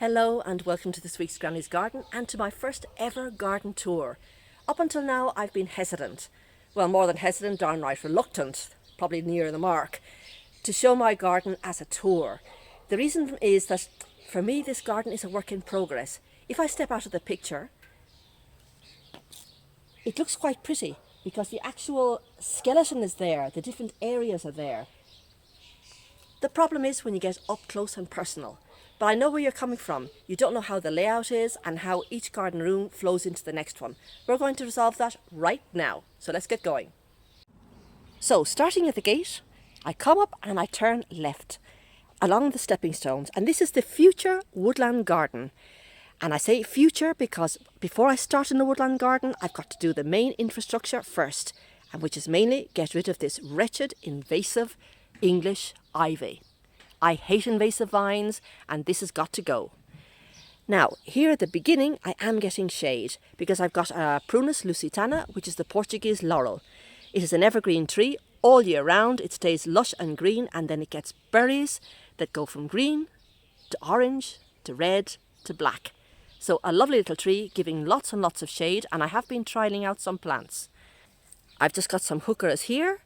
Hello and welcome to this week's Granny's Garden and to my first ever garden tour. Up until now I've been hesitant, well more than hesitant, downright reluctant, probably near the mark, to show my garden as a tour. The reason is that for me this garden is a work in progress. If I step out of the picture, it looks quite pretty because the actual skeleton is there, the different areas are there. The problem is when you get up close and personal. But I know where you're coming from. You don't know how the layout is and how each garden room flows into the next one. We're going to resolve that right now. So let's get going. So starting at the gate, I come up and I turn left along the stepping stones. And this is the future Woodland Garden. And I say future because before I start in the Woodland Garden, I've got to do the main infrastructure first, and which is mainly get rid of this wretched, invasive English ivy. I hate invasive vines and this has got to go. Now, here at the beginning, I am getting shade because I've got a Prunus lusitana, which is the Portuguese Laurel. It is an evergreen tree all year round. It stays lush and green and then it gets berries that go from green to orange to red to black. So a lovely little tree giving lots and lots of shade, and I have been trialling out some plants. I've just got some heucheras here.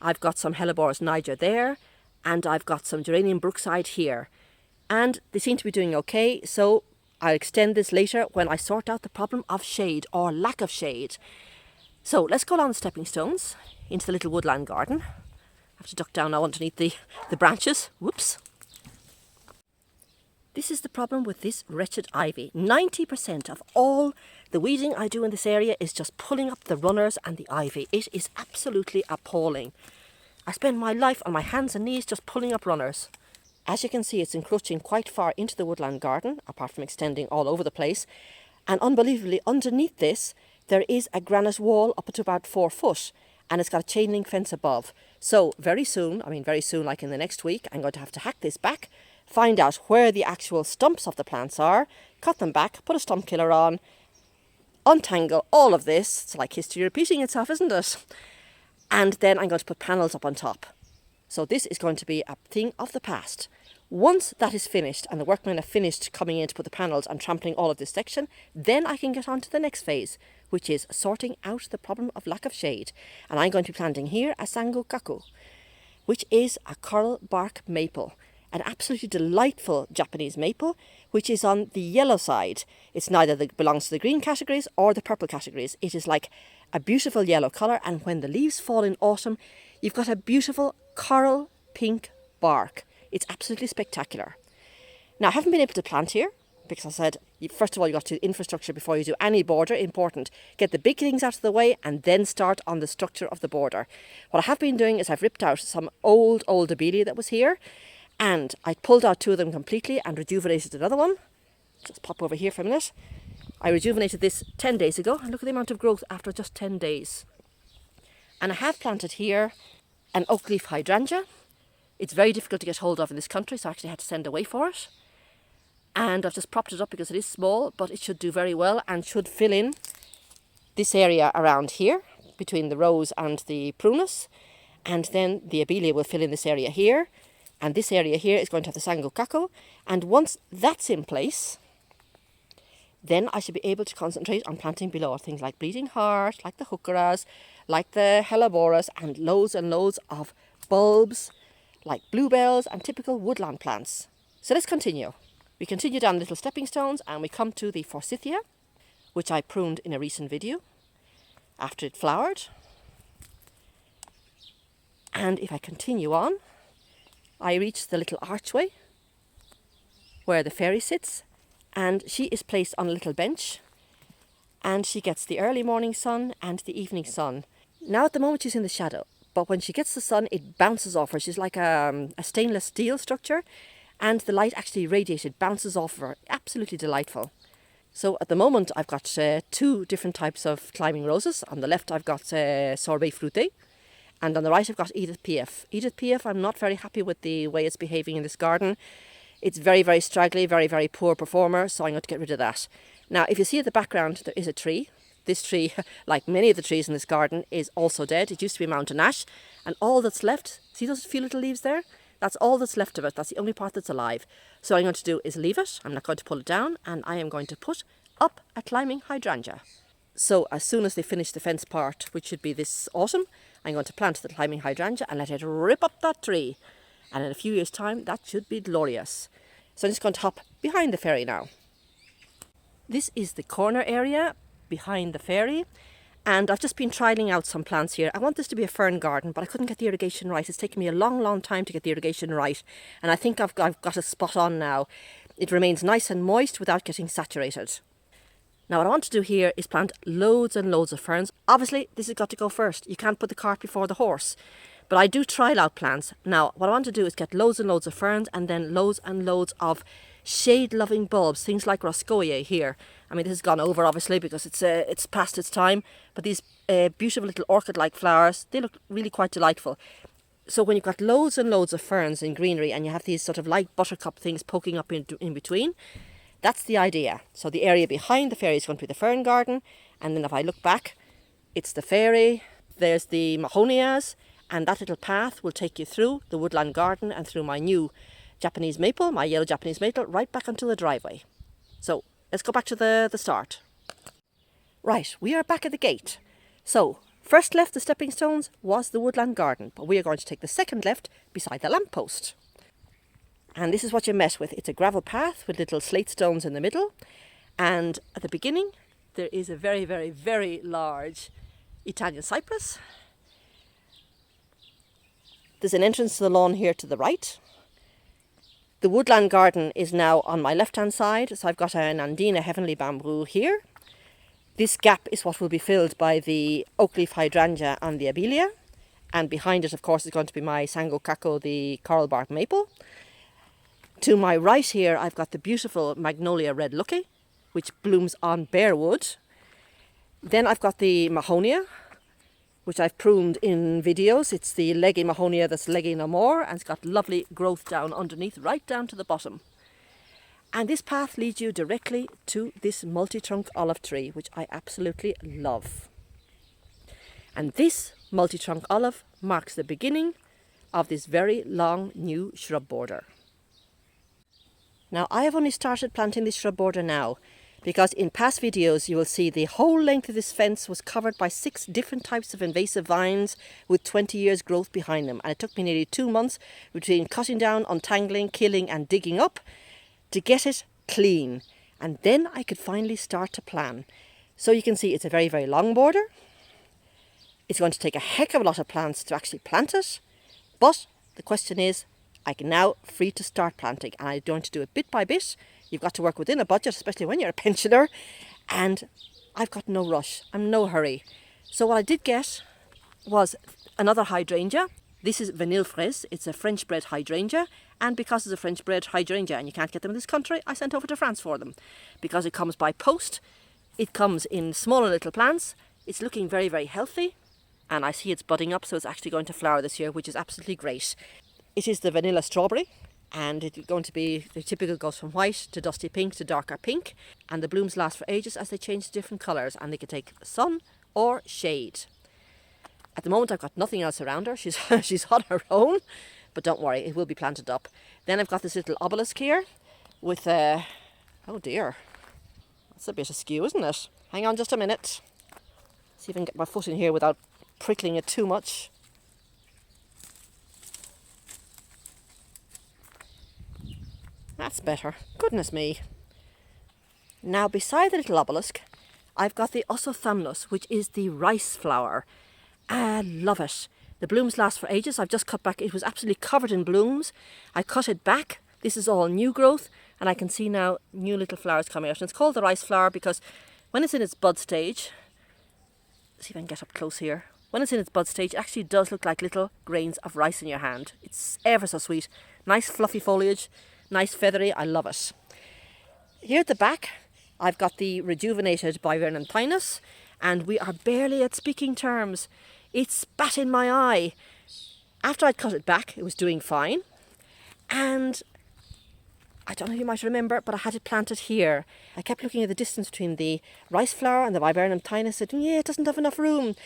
I've got some Helleborus niger there. And I've got some geranium brookside here. And they seem to be doing okay, so I'll extend this later when I sort out the problem of shade or lack of shade. So let's go along the stepping stones into the little woodland garden. I have to duck down now underneath the branches. Whoops. This is the problem with this wretched ivy. 90% of all the weeding I do in this area is just pulling up the runners and the ivy. It is absolutely appalling. I spend my life on my hands and knees just pulling up runners. As you can see, it's encroaching quite far into the woodland garden, apart from extending all over the place. And unbelievably, underneath this, there is a granite wall up to about 4 foot, and it's got a chain link fence above. So very soon, like in the next week, I'm going to have to hack this back, find out where the actual stumps of the plants are, cut them back, put a stump killer on, untangle all of this. It's like history repeating itself, isn't it? And then I'm going to put panels up on top. So this is going to be a thing of the past. Once that is finished and the workmen have finished coming in to put the panels and trampling all of this section, then I can get on to the next phase, which is sorting out the problem of lack of shade. And I'm going to be planting here a sangokaku, which is a coral bark maple, an absolutely delightful Japanese maple, which is on the yellow side. It's neither belongs to the green categories or the purple categories. It is like a beautiful yellow colour, and when the leaves fall in autumn, you've got a beautiful coral pink bark. It's absolutely spectacular. Now, I haven't been able to plant here because I said, first of all, you've got to do infrastructure before you do any border. Important. Get the big things out of the way and then start on the structure of the border. What I have been doing is I've ripped out some old Abyssinia that was here, and I pulled out 2 of them completely and rejuvenated another one. Just pop over here for a minute. I rejuvenated this 10 days ago, and look at the amount of growth after just 10 days. And I have planted here an oak leaf hydrangea. It's very difficult to get hold of in this country, so I actually had to send away for it. And I've just propped it up because it is small, but it should do very well and should fill in this area around here, between the rose and the prunus. And then the Abyssinia will fill in this area here. And this area here is going to have the sangokaku. And once that's in place, then I should be able to concentrate on planting below things like bleeding heart, like the heucheras, like the helleborus, and loads of bulbs, like bluebells and typical woodland plants. So let's continue. We continue down little stepping stones and we come to the forsythia, which I pruned in a recent video after it flowered. And if I continue on, I reach the little archway where the fairy sits, and she is placed on a little bench, and she gets the early morning sun and the evening sun. Now at the moment she's in the shadow, but when she gets the sun it bounces off her. She's like a stainless steel structure, and the light actually radiated bounces off her. Absolutely delightful. So at the moment I've got 2 different types of climbing roses. On the left I've got Sorbet Fruité, and on the right I've got Edith Piaf. Edith Piaf, I'm not very happy with the way it's behaving in this garden. It's very, very straggly, very, very poor performer, so I'm going to get rid of that. Now, if you see at the background, there is a tree. This tree, like many of the trees in this garden, is also dead. It used to be mountain ash, and all that's left, see those few little leaves there? That's all that's left of it. That's the only part that's alive. So what I'm going to do is leave it. I'm not going to pull it down, and I am going to put up a climbing hydrangea. So as soon as they finish the fence part, which should be this autumn, I'm going to plant the climbing hydrangea and let it rip up that tree. And in a few years' time, that should be glorious. So I'm just going to hop behind the fairy now. This is the corner area behind the fairy. And I've just been trialling out some plants here. I want this to be a fern garden, but I couldn't get the irrigation right. It's taken me a long, long time to get the irrigation right. And I think I've got a spot on now. It remains nice and moist without getting saturated. Now what I want to do here is plant loads and loads of ferns. Obviously, this has got to go first. You can't put the cart before the horse. But I do trial out plants. Now, what I want to do is get loads and loads of ferns and then loads and loads of shade-loving bulbs, things like Roscoea here. I mean, this has gone over, obviously, because it's past its time. But these beautiful little orchid-like flowers, they look really quite delightful. So when you've got loads and loads of ferns in greenery and you have these sort of light buttercup things poking up in between, that's the idea. So the area behind the fairy is going to be the fern garden. And then if I look back, it's the fairy, there's the Mahonias, and that little path will take you through the woodland garden and through my new Japanese maple, my yellow Japanese maple, right back onto the driveway. So let's go back to the start. Right, we are back at the gate. So first left the stepping stones was the woodland garden, but we are going to take the second left beside the lamppost. And this is what you're met with. It's a gravel path with little slate stones in the middle. And at the beginning, there is a very, very, very large Italian cypress. There's an entrance to the lawn here to the right. The woodland garden is now on my left-hand side. So I've got an Andina heavenly bamboo here. This gap is what will be filled by the oak leaf hydrangea and the Abyssinia. And behind it, of course, is going to be my Sango Kako, the coral bark maple. To my right here, I've got the beautiful Magnolia Red Lucky, which blooms on bare wood. Then I've got the Mahonia, which I've pruned in videos. It's the leggy Mahonia that's leggy no more, and it's got lovely growth down underneath, right down to the bottom. And this path leads you directly to this multi-trunk olive tree, which I absolutely love. And this multi-trunk olive marks the beginning of this very long new shrub border. Now, I have only started planting this shrub border now, because in past videos you will see the whole length of this fence was covered by 6 different types of invasive vines with 20 years growth behind them. And it took me nearly 2 months between cutting down, untangling, killing and digging up to get it clean. And then I could finally start to plan. So you can see it's a very, very long border. It's going to take a heck of a lot of plants to actually plant it. But the question is, I can now free to start planting, and I'm going to do it bit by bit. You've got to work within a budget, especially when you're a pensioner, and I've got no rush. I'm in no hurry. So what I did get was another hydrangea. This is Vanille Fraise. It's a French bred hydrangea, and because it's a French bred hydrangea and you can't get them in this country, I sent over to France for them. Because it comes by post, it comes in smaller little plants. It's looking very, very healthy, and I see it's budding up, so it's actually going to flower this year, which is absolutely great. It is the vanilla strawberry, and it's going to be, the typical goes from white to dusty pink to darker pink, and the blooms last for ages as they change to different colours, and they can take sun or shade. At the moment I've got nothing else around her. She's on her own, but don't worry, it will be planted up. Then I've got this little obelisk here with oh dear, that's a bit askew, isn't it? Hang on just a minute. See if I can get my foot in here without prickling it too much. That's better. Goodness me. Now beside the little obelisk, I've got the Ossothamnus, which is the rice flower. I love it. The blooms last for ages. I've just cut back. It was absolutely covered in blooms. I cut it back. This is all new growth, and I can see now new little flowers coming out. And it's called the rice flower because when it's in its bud stage, see if I can get up close here. When it's in its bud stage, it actually does look like little grains of rice in your hand. It's ever so sweet. Nice fluffy foliage. Nice feathery, I love it. Here at the back, I've got the rejuvenated Bivernanthinus, and we are barely at speaking terms. It spat in my eye. After I'd cut it back, it was doing fine. And I don't know if you might remember, but I had it planted here. I kept looking at the distance between the rice flower and the viburnum tinus, said, yeah, it doesn't have enough room.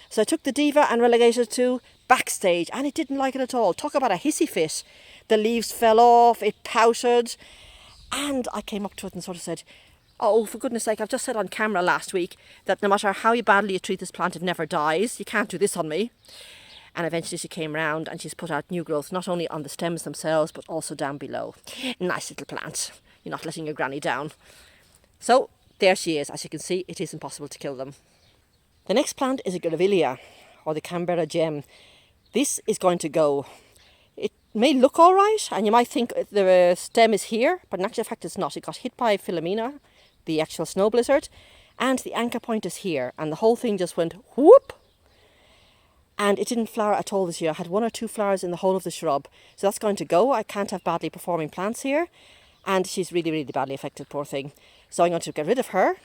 So I took the diva and relegated it to backstage, and it didn't like it at all. Talk about a hissy fit. The leaves fell off, it pouted, and I came up to it and sort of said, oh, for goodness sake, I've just said on camera last week that no matter how badly you treat this plant, it never dies. You can't do this on me. And eventually she came round and she's put out new growth, not only on the stems themselves, but also down below. Nice little plant. You're not letting your granny down. So there she is. As you can see, it is impossible to kill them. The next plant is a Golovilia, or the Canberra gem. This is going to go. It may look all right, and you might think the stem is here, but in actual fact it's not. It got hit by Philomena, the actual snow blizzard, and the anchor point is here, and the whole thing just went whoop. And it didn't flower at all this year. I had 1 or 2 flowers in the whole of the shrub. So that's going to go. I can't have badly performing plants here. And she's really, really badly affected, poor thing. So I'm going to get rid of her.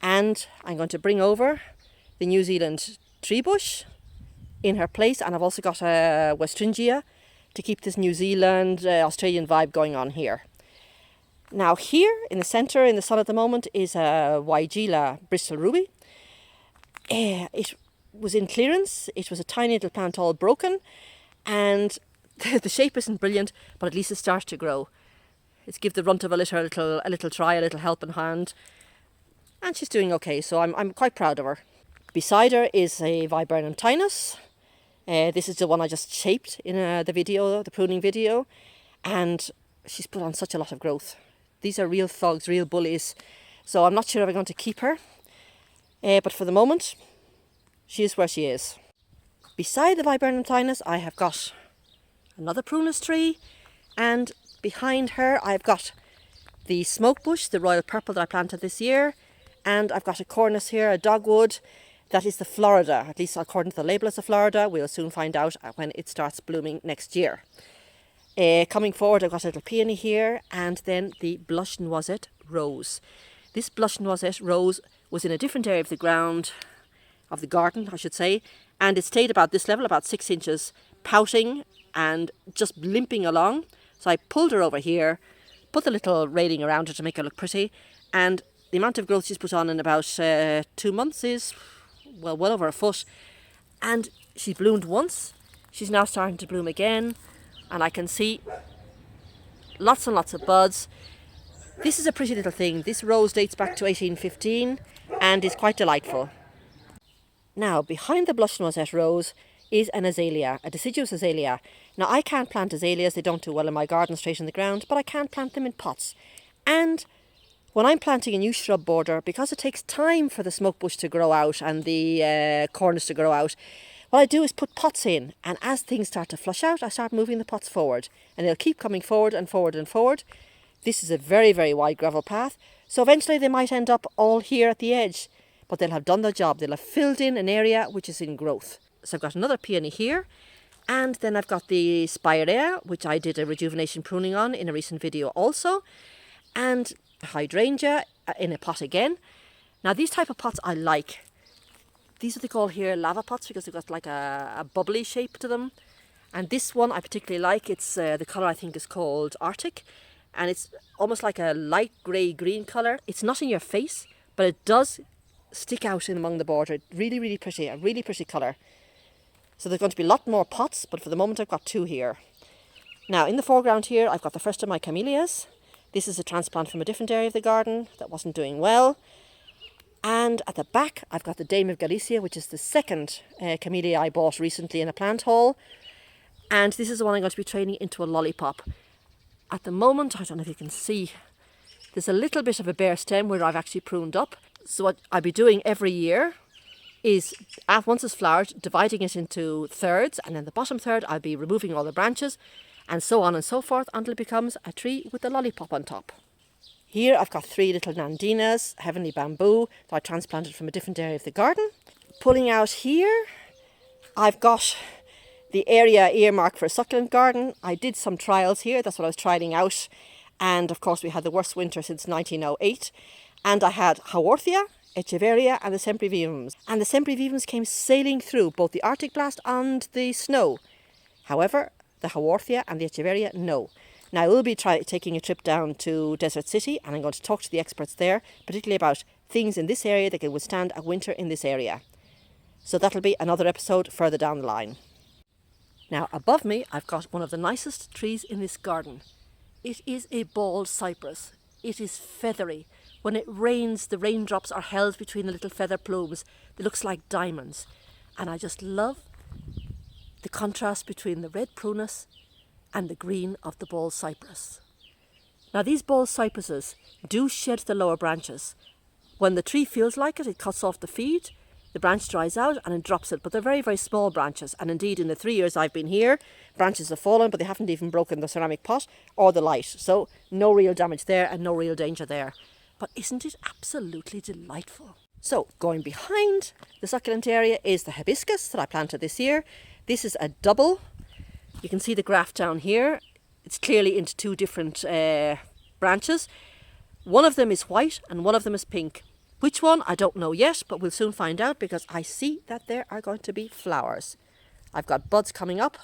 And I'm going to bring over the New Zealand tree bush in her place. And I've also got a Hydrangea to keep this New Zealand, Australian vibe going on here. Now here in the centre, in the sun at the moment, is a Weigela Bristol Ruby. It was in clearance. It was a tiny little plant all broken, and the shape isn't brilliant, but at least it starts to grow. It's give the runt of a little try, a little helping hand, and she's doing okay, so I'm quite proud of her. Beside her is a viburnum tinus. This is the one I just shaped in the pruning video, and she's put on such a lot of growth. These are real thugs, real bullies, so I'm not sure if I'm going to keep her, but for the moment she is where she is. Beside the viburnum tinus, I have got another prunus tree, and behind her I've got the smoke bush, the royal purple that I planted this year, and I've got a cornice here, a dogwood, that is the Florida, at least according to the label it's a Florida. We'll soon find out when it starts blooming next year. Coming forward, I've got a little peony here, and then the blush noisette rose. This blush noisette rose was in a different area of the ground, of the garden, I should say, and it stayed about this level, about 6 inches, pouting and just limping along. So I pulled her over here, put the little railing around her to make her look pretty, and the amount of growth she's put on in about 2 months is, well over a foot. And she bloomed once, she's now starting to bloom again, and I can see lots and lots of buds. This is a pretty little thing. This rose dates back to 1815 and is quite delightful. Now, behind the blush noisette rose is an azalea, a deciduous azalea. Now, I can't plant azaleas, they don't do well in my garden straight in the ground, but I can plant them in pots. And when I'm planting a new shrub border, because it takes time for the smoke bush to grow out and the cornice to grow out, what I do is put pots in, and as things start to flush out, I start moving the pots forward, and they'll keep coming forward and forward and forward. This is a very, very wide gravel path, so eventually they might end up all here at the edge. But they'll have done their job. They'll have filled in an area which is in growth. So I've got another peony here, and then I've got the Spirea, which I did a rejuvenation pruning on in a recent video also, and hydrangea in a pot again. Now these type of pots I like. These are they call here lava pots because they've got like a bubbly shape to them. And this one I particularly like. It's the colour I think is called Arctic, and it's almost like a light grey green colour. It's not in your face, but it does stick out in among the border. Really, really pretty, a really pretty colour. So there's going to be a lot more pots, but for the moment I've got 2 here. Now in the foreground here I've got the first of my camellias. This is a transplant from a different area of the garden that wasn't doing well. And at the back I've got the Dame of Galicia, which is the second camellia I bought recently in a plant haul. And this is the one I'm going to be training into a lollipop. At the moment, I don't know if you can see, there's a little bit of a bare stem where I've actually pruned up. So what I'll be doing every year is, once it's flowered, dividing it into thirds, and then the bottom third I'll be removing all the branches, and so on and so forth until it becomes a tree with a lollipop on top. Here I've got 3 little nandinas, heavenly bamboo, that I transplanted from a different area of the garden. Pulling out here, I've got the area earmarked for a succulent garden. I did some trials here, that's what I was trying out, and of course we had the worst winter since 1908. And I had Haworthia, Echeveria and the Sempervivums. And the Sempervivums came sailing through both the Arctic blast and the snow. However, the Haworthia and the Echeveria, no. Now, I will be taking a trip down to Desert City, and I'm going to talk to the experts there, particularly about things in this area that can withstand a winter in this area. So that'll be another episode further down the line. Now, above me, I've got one of the nicest trees in this garden. It is a bald cypress. It is feathery. When it rains, the raindrops are held between the little feather plumes. It looks like diamonds. And I just love the contrast between the red prunus and the green of the bald cypress. Now, these bald cypresses do shed the lower branches. When the tree feels like it, it cuts off the feed, the branch dries out and it drops it. But they're very, very small branches. And indeed, in the 3 years I've been here, branches have fallen, but they haven't even broken the ceramic pot or the light. So no real damage there and no real danger there. But isn't it absolutely delightful? So going behind the succulent area is the hibiscus that I planted this year. This is a double. You can see the graft down here. It's clearly into two different branches. One of them is white and one of them is pink. Which one? I don't know yet, but we'll soon find out because I see that there are going to be flowers. I've got buds coming up,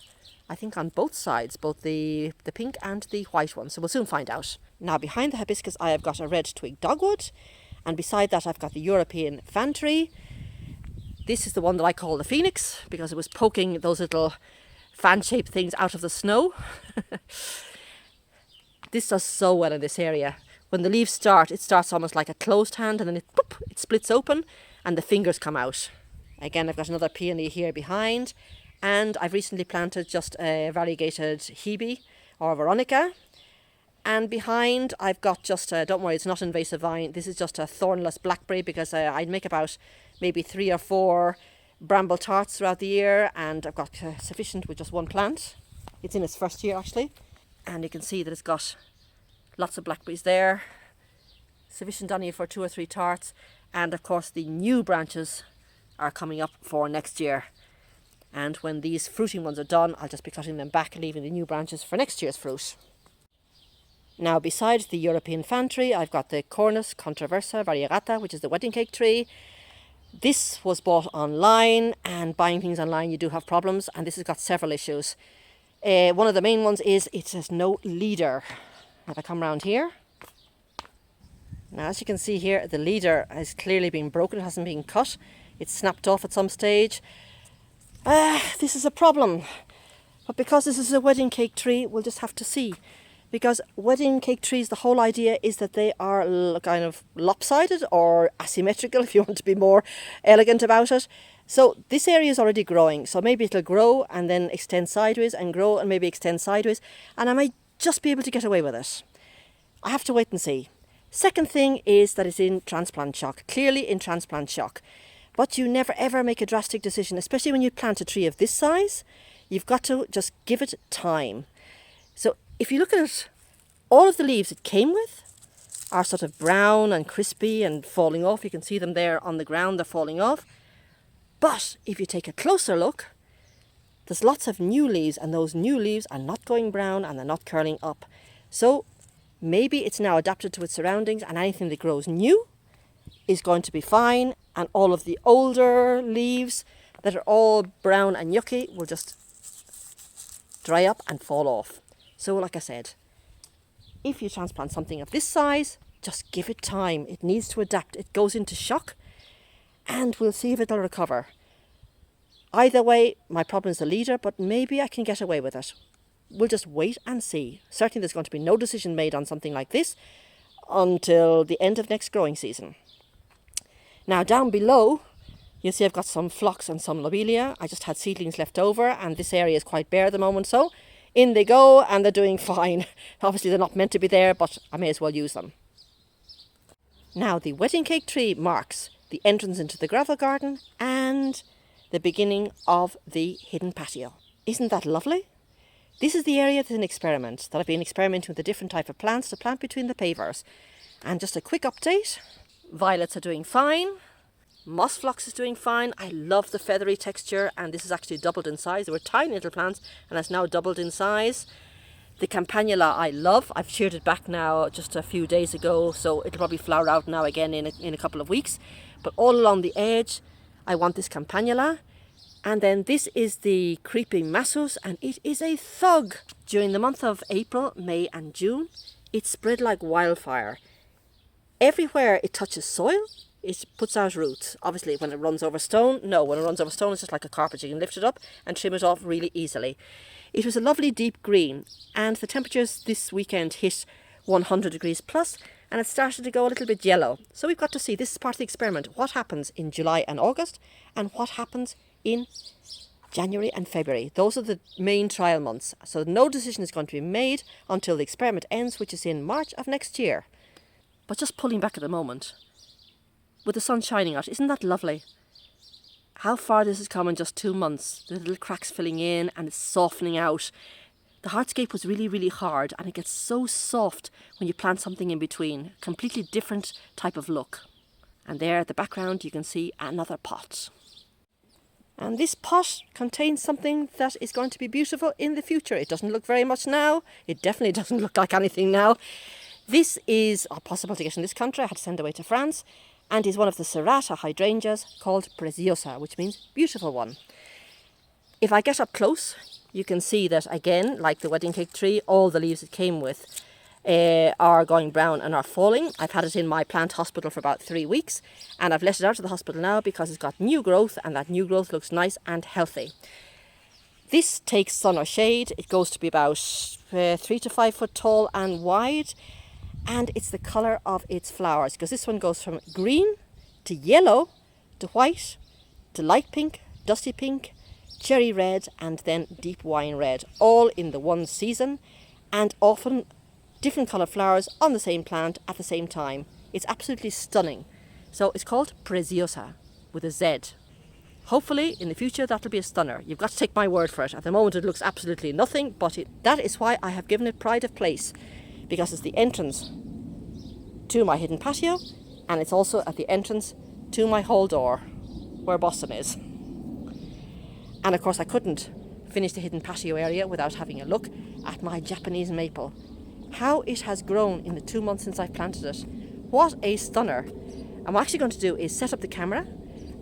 I think on both sides, both the pink and the white one. So we'll soon find out. Now behind the hibiscus I have got a red twig dogwood, and beside that I've got the European fan tree. This is the one that I call the phoenix because it was poking those little fan-shaped things out of the snow. This does so well in this area. When the leaves start, it starts almost like a closed hand, and then it splits open and the fingers come out. Again, I've got another peony here behind, and I've recently planted just a variegated hebe or veronica. And behind I've got just don't worry, it's not invasive vine. This is just a thornless blackberry because I'd make about maybe 3 or 4 bramble tarts throughout the year, and I've got sufficient with just one plant. It's in its first year actually, and you can see that it's got lots of blackberries there, sufficient on here for 2 or 3 tarts, and of course the new branches are coming up for next year. And when these fruiting ones are done, I'll just be cutting them back and leaving the new branches for next year's fruit. Now besides the European fan tree, I've got the Cornice, Controversa, Variegate, which is the wedding cake tree. This was bought online, and buying things online you do have problems, and this has got several issues. One of the main ones is it has no leader. If I come around here, now as you can see here, the leader has clearly been broken. It hasn't been cut. It's snapped off at some stage. This is a problem. But because this is a wedding cake tree, we'll just have to see. Because wedding cake trees, the whole idea is that they are kind of lopsided or asymmetrical, if you want to be more elegant about it. So this area is already growing. So maybe it'll grow and then extend sideways and grow and maybe extend sideways. And I might just be able to get away with it. I have to wait and see. Second thing is that it's in transplant shock, clearly in transplant shock. But you never ever make a drastic decision, especially when you plant a tree of this size. You've got to just give it time. So if you look at it, all of the leaves it came with are sort of brown and crispy and falling off. You can see them there on the ground, they're falling off. But if you take a closer look, there's lots of new leaves, and those new leaves are not going brown and they're not curling up. So maybe it's now adapted to its surroundings, and anything that grows new is going to be fine, and all of the older leaves that are all brown and yucky will just dry up and fall off. So like I said, if you transplant something of this size, just give it time. It needs to adapt. It goes into shock, and we'll see if it'll recover. Either way, my problem is the leader, but maybe I can get away with it. We'll just wait and see. Certainly there's going to be no decision made on something like this until the end of next growing season. Now down below, you'll see I've got some phlox and some lobelia. I just had seedlings left over, and this area is quite bare at the moment, so in they go, and they're doing fine. Obviously they're not meant to be there, but I may as well use them. Now the wedding cake tree marks the entrance into the gravel garden and the beginning of the hidden patio. Isn't that lovely? This is the area that's an experiment, that I've been experimenting with a different type of plants to plant between the pavers. And just a quick update, violets are doing fine, moss phlox is doing fine. I love the feathery texture, and this is actually doubled in size. They were tiny little plants and it's now doubled in size. The campanula I love. I've sheared it back now just a few days ago, so it'll probably flower out now again in a couple of weeks. But all along the edge, I want this campanula, And then this is the creeping Mussels, and it is a thug. During the month of April, May and June, it spread like wildfire. Everywhere it touches soil, it puts out roots. Obviously, when it runs over stone, no, when it runs over stone, it's just like a carpet. You can lift it up and trim it off really easily. It was a lovely deep green, and the temperatures this weekend hit 100 degrees plus, and it started to go a little bit yellow. So we've got to see, this is part of the experiment, what happens in July and August, and what happens in January and February. Those are the main trial months. So no decision is going to be made until the experiment ends, which is in March of next year. But just pulling back at the moment, with the sun shining out, isn't that lovely? How far this has come in just 2 months. The little cracks filling in and it's softening out. The hardscape was really, really hard, and it gets so soft when you plant something in between. Completely different type of look. And there at the background you can see another pot. And this pot contains something that is going to be beautiful in the future. It doesn't look very much now. It definitely doesn't look like anything now. This is possible to get in this country. I had to send away to France. And is one of the serrata hydrangeas called Preciosa, which means beautiful one. If I get up close, you can see that again, like the wedding cake tree, all the leaves it came with are going brown and are falling. I've had it in my plant hospital for about 3 weeks, and I've let it out of the hospital now because it's got new growth, and that new growth looks nice and healthy. This takes sun or shade. It goes to be about 3 to 5 foot tall and wide, and it's the colour of its flowers, because this one goes from green to yellow to white to light pink, dusty pink, cherry red, and then deep wine red, all in the one season, and often different coloured flowers on the same plant at the same time. It's absolutely stunning. So it's called Preciosa with a Z. Hopefully in the future that'll be a stunner. You've got to take my word for it. At the moment it looks absolutely nothing, but that is why I have given it pride of place, because it's the entrance to my hidden patio, and it's also at the entrance to my hall door where Boston is. And of course I couldn't finish the hidden patio area without having a look at my Japanese maple. How it has grown in the 2 months since I planted it. What a stunner. And what I'm actually going to do is set up the camera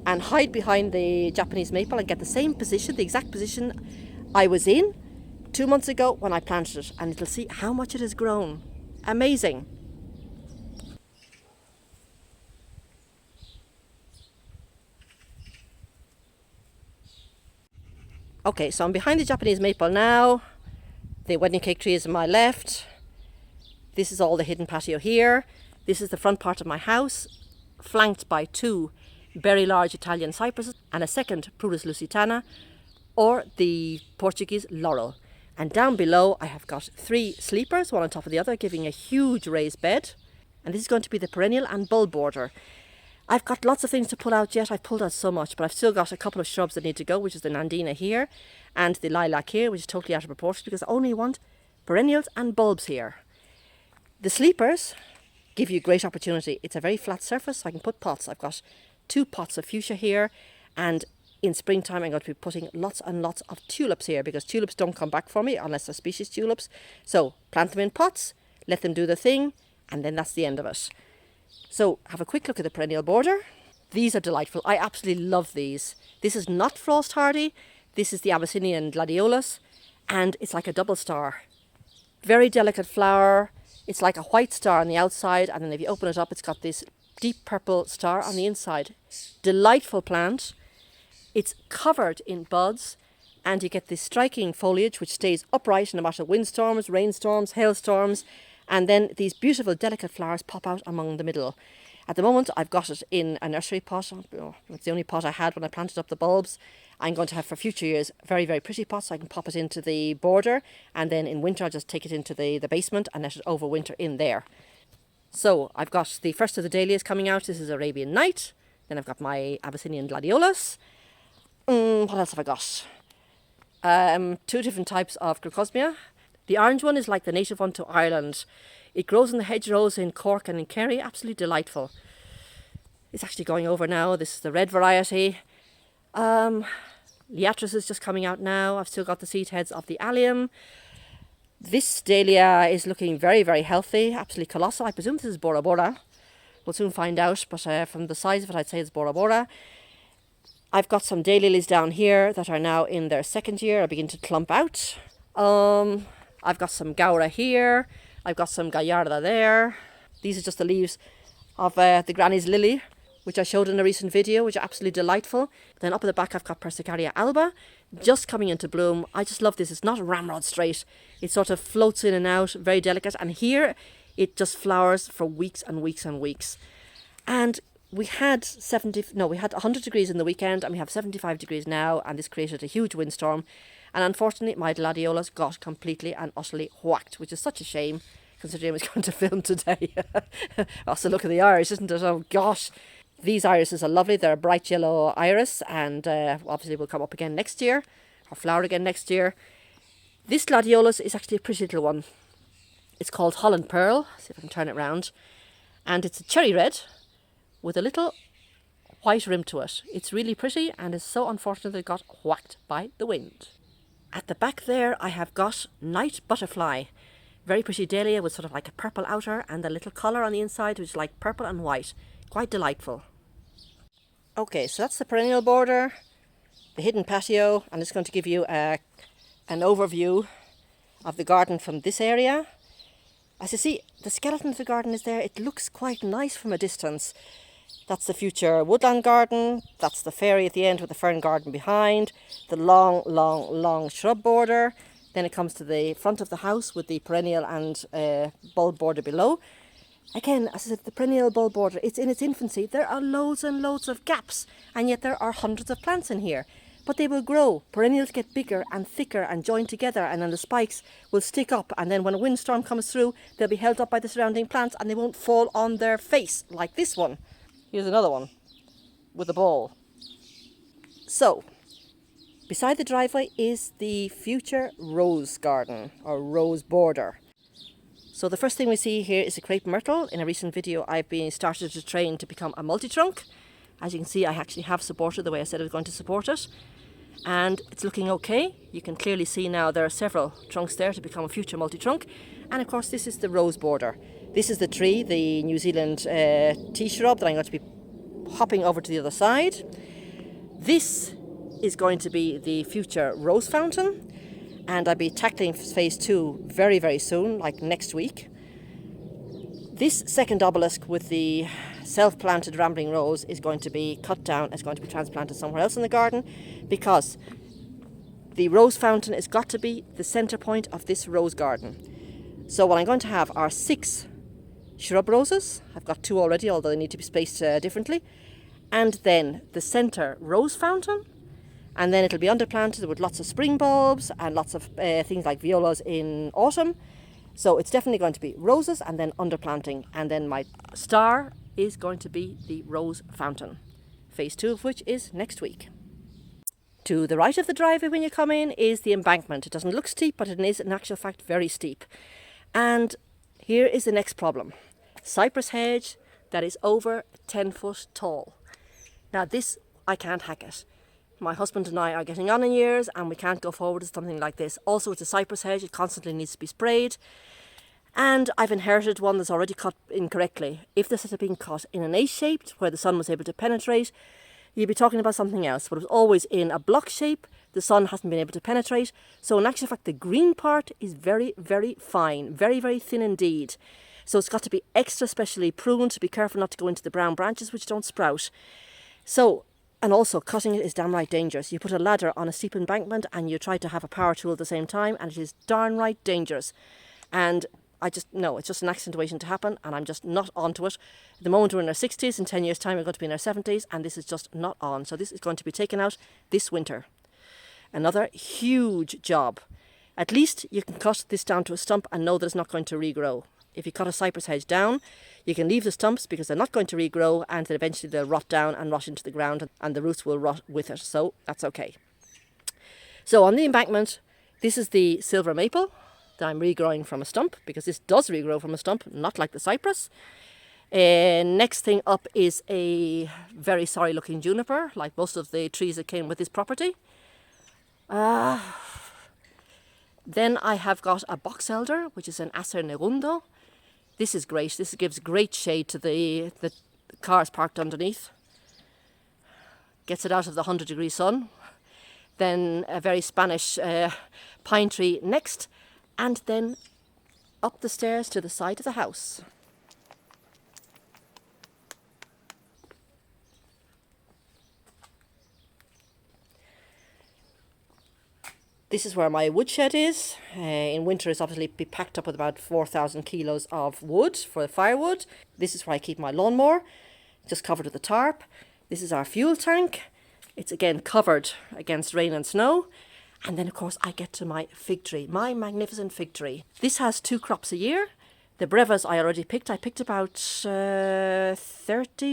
and hide behind the Japanese maple and get the same position, the exact position I was in 2 months ago when I planted it, and it'll see how much it has grown. Amazing. Okay, so I'm behind the Japanese maple now. The wedding cake tree is on my left. This is all the hidden patio here. This is the front part of my house, flanked by 2 very large Italian cypresses and a second Prunus lusitana, or the Portuguese Laurel. And down below I have got 3 sleepers, one on top of the other, giving a huge raised bed. And this is going to be the perennial and bulb border. I've got lots of things to pull out yet. I've pulled out so much, but I've still got a couple of shrubs that need to go, which is the Nandina here and the lilac here, which is totally out of proportion because I only want perennials and bulbs here. The sleepers give you great opportunity. It's a very flat surface, so I can put pots. I've got 2 pots of fuchsia here, and in springtime I'm going to be putting lots and lots of tulips here, because tulips don't come back for me unless they're species tulips. So plant them in pots, let them do their thing, and then that's the end of it. So have a quick look at the perennial border. These are delightful. I absolutely love these. This is not frost hardy. This is the Abyssinian Gladiolus, and it's like a double star. Very delicate flower. It's like a white star on the outside, and then if you open it up, it's got this deep purple star on the inside. Delightful plant. It's covered in buds, and you get this striking foliage which stays upright no matter windstorms, rainstorms, hailstorms, and then these beautiful delicate flowers pop out among the middle. At the moment I've got it in a nursery pot. It's the only pot I had when I planted up the bulbs. I'm going to have for future years very, very pretty pots, so I can pop it into the border, and then in winter I'll just take it into the basement and let it overwinter in there. So I've got the first of the dahlias coming out. This is Arabian Night. Then I've got my Abyssinian Gladiolus. What else have I got? 2 different types of Crocosmia. The orange one is like the native one to Ireland. It grows in the hedgerows in Cork and in Kerry. Absolutely delightful. It's actually going over now. This is the red variety. Liatris is just coming out now. I've still got the seed heads of the allium. This dahlia is looking very, very healthy. Absolutely colossal. I presume this is Bora Bora. We'll soon find out, but from the size of it I'd say it's Bora Bora. I've got some daylilies down here that are now in their second year, are beginning to clump out. I've got some gaura here. I've got some gallarda there. These are just the leaves of the Granny's lily, which I showed in a recent video, which are absolutely delightful. Then up at the back I've got Persicaria Alba, just coming into bloom. I just love this. It's not ramrod straight. It sort of floats in and out, very delicate. And here it just flowers for weeks and weeks and weeks. And we had 100 degrees in the weekend, and we have 75 degrees now, and this created a huge windstorm. And unfortunately, my gladiolus got completely and utterly whacked, which is such a shame, considering I was going to film today. Also, look at the iris, isn't it? Oh, gosh. These irises are lovely. They're a bright yellow iris, and obviously will come up again next year, or flower again next year. This gladiolus is actually a pretty little one. It's called Holland Pearl. See if I can turn it round. And it's a cherry red with a little white rim to it. It's really pretty, and it's so unfortunate that it got whacked by the wind. At the back there, I have got Night Butterfly. Very pretty dahlia with sort of like a purple outer and a little collar on the inside, which is like purple and white. Quite delightful. Okay, so that's the perennial border, the hidden patio. I'm just going to give you an overview of the garden from this area. As you see, the skeleton of the garden is there. It looks quite nice from a distance. That's the future Woodland Garden. That's the fairy at the end with the Fern Garden behind. The long, long, long shrub border. Then it comes to the front of the house with the perennial and bulb border below. Again, as I said, the perennial bulb border, it's in its infancy. There are loads and loads of gaps, and yet there are hundreds of plants in here. But they will grow. Perennials get bigger and thicker and join together, and then the spikes will stick up, and then when a windstorm comes through, they'll be held up by the surrounding plants and they won't fall on their face like this one. Here's another one with a ball. So, beside the driveway is the future rose garden, or rose border. So the first thing we see here is a Crepe Myrtle. In a recent video I've been started to train to become a multi-trunk. As you can see, I actually have supported the way I said I was going to support it. And it's looking okay. You can clearly see now there are several trunks there to become a future multi-trunk. And of course this is the rose border. This is the tree, the New Zealand tea shrub that I'm going to be hopping over to the other side. This is going to be the future rose fountain. And I'll be tackling phase 2 very, very soon, like next week. This second obelisk with the self-planted rambling rose is going to be cut down. It's going to be transplanted somewhere else in the garden, because the rose fountain has got to be the centre point of this rose garden. So what I'm going to have are 6 shrub roses. I've got 2 already, although they need to be spaced differently. And then the centre rose fountain. And then it'll be underplanted with lots of spring bulbs and lots of things like violas in autumn. So it's definitely going to be roses and then underplanting. And then my star is going to be the rose fountain, phase 2 of which is next week. To the right of the driveway when you come in is the embankment. It doesn't look steep, but it is in actual fact very steep. And here is the next problem. Cypress hedge that is over 10 foot tall. Now this, I can't hack it. My husband and I are getting on in years and we can't go forward with something like this. Also, it's a cypress hedge. It constantly needs to be sprayed. And I've inherited one that's already cut incorrectly. If this had been cut in an A-shaped, where the sun was able to penetrate, you'd be talking about something else. But it was always in a block shape. The sun hasn't been able to penetrate. So in actual fact, the green part is very, very fine. Very, very thin indeed. So it's got to be extra specially pruned to be careful not to go into the brown branches, which don't sprout. So, and also, cutting it is damn right dangerous. You put a ladder on a steep embankment and you try to have a power tool at the same time, and it is darn right dangerous. And no, it's just an accident waiting to happen, and I'm just not onto it. At the moment we're in our 60s, in 10 years' time we're going to be in our 70s, and this is just not on. So this is going to be taken out this winter. Another huge job. At least you can cut this down to a stump and know that it's not going to regrow. If you cut a cypress hedge down, you can leave the stumps because they're not going to regrow, and then eventually they'll rot down and rot into the ground and the roots will rot with it. So that's okay. So on the embankment, this is the silver maple that I'm regrowing from a stump, because this does regrow from a stump, not like the cypress. Next thing up is a very sorry looking juniper, like most of the trees that came with this property. Then I have got a box elder, which is an Acer nerundo. This is great. This gives great shade to the cars parked underneath. gets it out of the 100-degree sun. Then a very Spanish pine tree next, and then up the stairs to the side of the house. This is where my woodshed is. In winter it's obviously be packed up with about 4,000 kilos of wood for firewood. This is where I keep my lawnmower, just covered with a tarp. This is our fuel tank. It's again covered against rain and snow. And then of course I get to my fig tree, my magnificent fig tree. This has 2 crops a year. The brevas I already picked. I picked about 30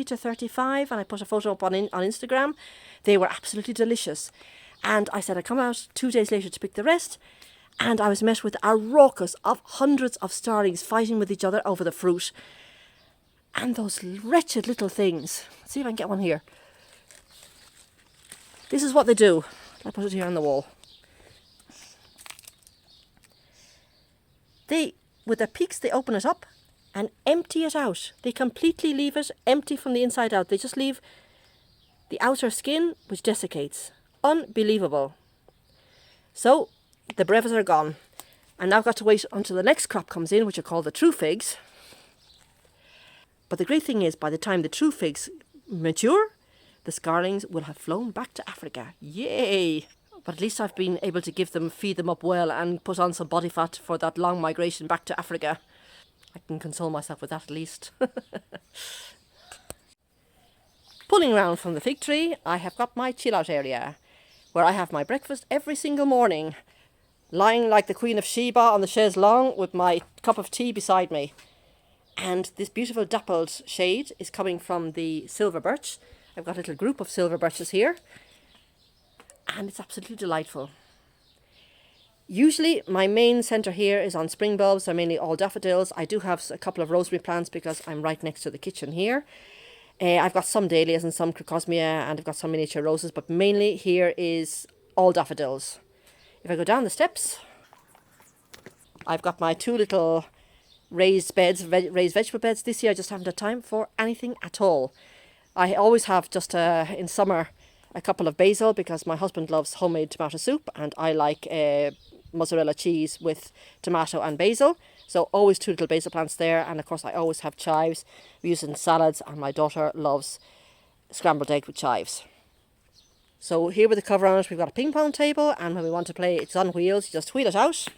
to 35 and I put a photo up on Instagram. They were absolutely delicious. And I said I'd come out 2 days later to pick the rest, and I was met with a raucous of hundreds of starlings fighting with each other over the fruit. And those wretched little things. Let's see if I can get one here. This is what they do. I put it here on the wall. They, with their beaks, they open it up and empty it out. They completely leave it empty from the inside out. They just leave the outer skin, which desiccates. Unbelievable. So the brevas are gone, and now I've got to wait until the next crop comes in, which are called the true figs. But the great thing is, by the time the true figs mature, the scarlings will have flown back to Africa. Yay! But at least I've been able to feed them up well and put on some body fat for that long migration back to Africa. I can console myself with that at least. Pulling round from the fig tree, I have got my chill out area, where I have my breakfast every single morning, lying like the Queen of Sheba on the chaise longue with my cup of tea beside me. And this beautiful dappled shade is coming from the silver birch. I've got a little group of silver birches here, and it's absolutely delightful. Usually my main centre here is on spring bulbs. They're mainly all daffodils. I do have a couple of rosemary plants because I'm right next to the kitchen here. I've got some dahlias and some crocosmia, and I've got some miniature roses, but mainly here is all daffodils. If I go down the steps, I've got my 2 little raised vegetable beds. This year I just haven't had time for anything at all. I always have just in summer a couple of basil because my husband loves homemade tomato soup, and I like mozzarella cheese with tomato and basil. So always 2 little basil plants there, and of course I always have chives. We use it in salads, and my daughter loves scrambled egg with chives. So here with the cover on it, we've got a ping pong table, and when we want to play, it's on wheels. You just wheel it out,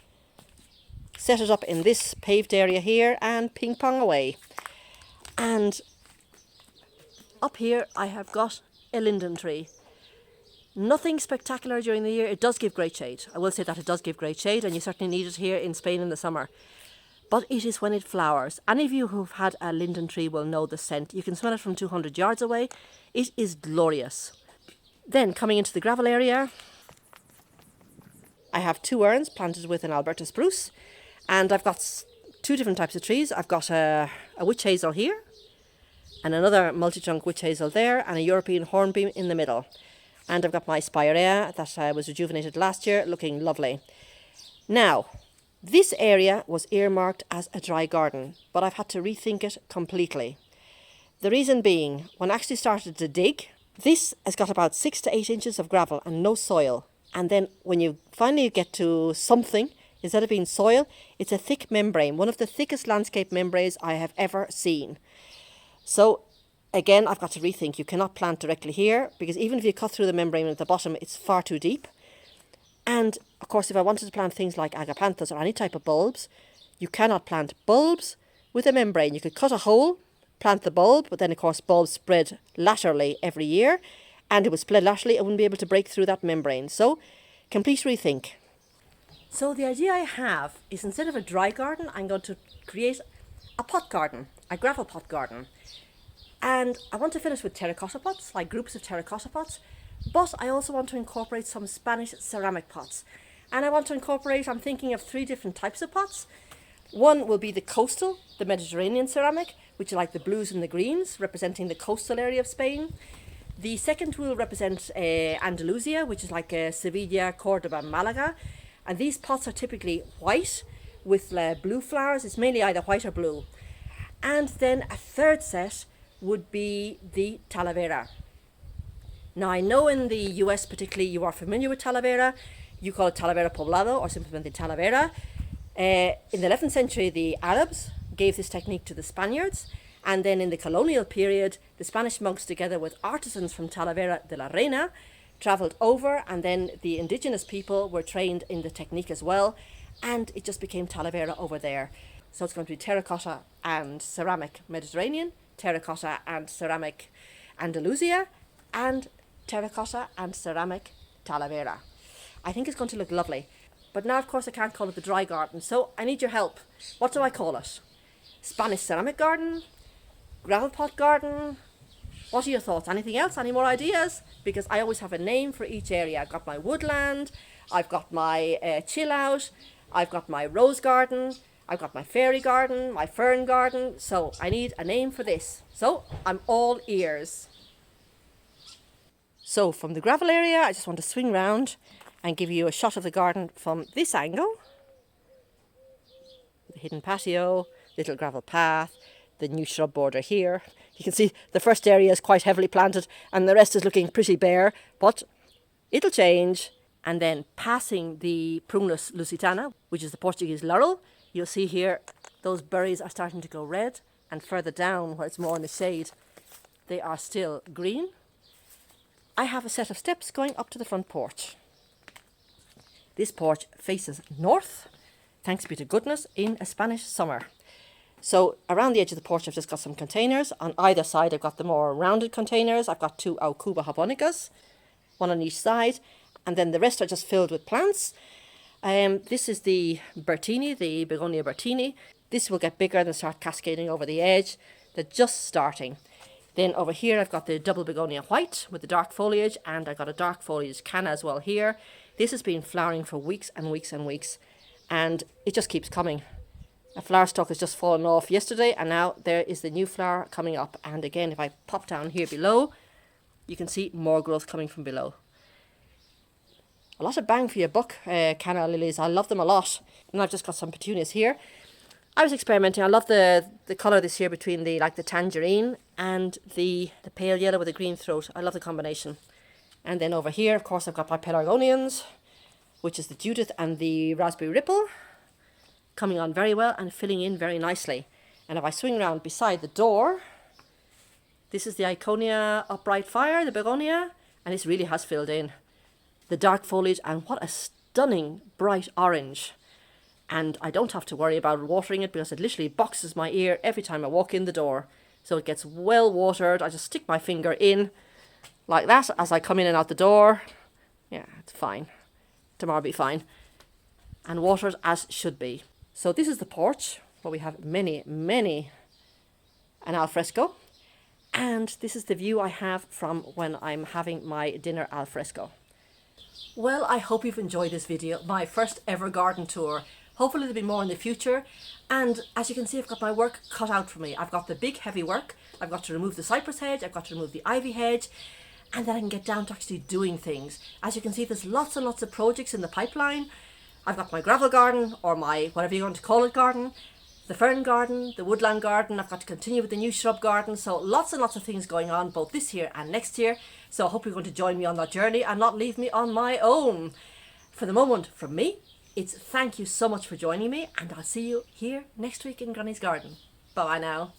set it up in this paved area here, and ping pong away. And up here I have got a linden tree. Nothing spectacular during the year. It does give great shade. I will say that it does give great shade, and you certainly need it here in Spain in the summer. But it is when it flowers. Any of you who've had a linden tree will know the scent. You can smell it from 200 yards away. It is glorious. Then coming into the gravel area, I have 2 urns planted with an Alberta spruce, and I've got 2 different types of trees. I've got a witch hazel here, and another multi-trunk witch hazel there, and a European hornbeam in the middle. And I've got my spirea that was rejuvenated last year, looking lovely. Now, this area was earmarked as a dry garden, but I've had to rethink it completely. The reason being, when I actually started to dig, this has got about 6 to 8 inches of gravel and no soil. And then when you finally get to something, instead of being soil, it's a thick membrane, one of the thickest landscape membranes I have ever seen. So again, I've got to rethink. You cannot plant directly here, because even if you cut through the membrane at the bottom, it's far too deep. And of course, if I wanted to plant things like agapanthus or any type of bulbs, you cannot plant bulbs with a membrane. You could cut a hole, plant the bulb, but then of course bulbs spread laterally every year, and it would spread laterally, it wouldn't be able to break through that membrane. So, complete rethink. So the idea I have is, instead of a dry garden, I'm going to create a pot garden, a gravel pot garden. And I want to fill it with terracotta pots, like groups of terracotta pots, but I also want to incorporate some Spanish ceramic pots. And I want to incorporate, I'm thinking of 3 different types of pots. One will be the coastal, the Mediterranean ceramic, which are like the blues and the greens, representing the coastal area of Spain. The second will represent Andalusia, which is like Sevilla, Cordoba, Malaga. And these pots are typically white with blue flowers. It's mainly either white or blue. And then a third set would be the Talavera. Now I know in the US particularly you are familiar with Talavera. You call it Talavera poblado or simplemente Talavera. In the 11th century the Arabs gave this technique to the Spaniards, and then in the colonial period the Spanish monks together with artisans from Talavera de la Reina travelled over, and then the indigenous people were trained in the technique as well, and it just became Talavera over there. So it's going to be terracotta and ceramic Mediterranean, terracotta and ceramic Andalusia, and terracotta and ceramic Talavera. I think it's going to look lovely. But now, of course, I can't call it the dry garden, so I need your help. What do I call it? Spanish ceramic garden? Gravel pot garden? What are your thoughts? Anything else? Any more ideas? Because I always have a name for each area. I've got my woodland, I've got my chill out, I've got my rose garden, I've got my fairy garden, my fern garden. So I need a name for this. So I'm all ears. So from the gravel area, I just want to swing round and give you a shot of the garden from this angle. The hidden patio, little gravel path, the new shrub border here. You can see the first area is quite heavily planted and the rest is looking pretty bare, but it'll change. And then passing the Prunus lusitana, which is the Portuguese laurel, you'll see here those berries are starting to go red, and further down where it's more in the shade, they are still green. I have a set of steps going up to the front porch. This porch faces north, thanks be to goodness, in a Spanish summer. So around the edge of the porch I've just got some containers. On either side I've got the more rounded containers. I've got 2 Aucuba japonicas, one on each side, and then the rest are just filled with plants. This is the Bertini, the Begonia Bertini. This will get bigger and start cascading over the edge. They're just starting. Then over here I've got the double begonia white with the dark foliage, and I've got a dark foliage canna as well here. This has been flowering for weeks and weeks and weeks, and it just keeps coming. A flower stalk has just fallen off yesterday, and now there is the new flower coming up. And again, if I pop down here below, you can see more growth coming from below. A lot of bang for your buck, canna lilies. I love them a lot. And I've just got some petunias here. I was experimenting. I love the colour this year between the tangerine and the pale yellow with the green throat. I love the combination. And then over here, of course, I've got my pelargonians, which is the Judith and the raspberry ripple, coming on very well and filling in very nicely. And if I swing around beside the door, this is the Iconia upright fire, the begonia, and this really has filled in. The dark foliage, and what a stunning bright orange. And I don't have to worry about watering it because it literally boxes my ear every time I walk in the door. So it gets well watered. I just stick my finger in like that as I come in and out the door. Yeah, it's fine. Tomorrow will be fine. And watered as should be. So this is the porch where we have many an alfresco. And this is the view I have from when I'm having my dinner alfresco. Well, I hope you've enjoyed this video, my first ever garden tour. Hopefully there'll be more in the future. And as you can see, I've got my work cut out for me. I've got the big heavy work. I've got to remove the cypress hedge. I've got to remove the ivy hedge. And then I can get down to actually doing things. As you can see, there's lots and lots of projects in the pipeline. I've got my gravel garden, or my whatever you're going to call it garden. The fern garden, the woodland garden. I've got to continue with the new shrub garden. So lots and lots of things going on both this year and next year. So I hope you're going to join me on that journey and not leave me on my own. For the moment, from me, it's thank you so much for joining me, and I'll see you here next week in Granny's garden. Bye now.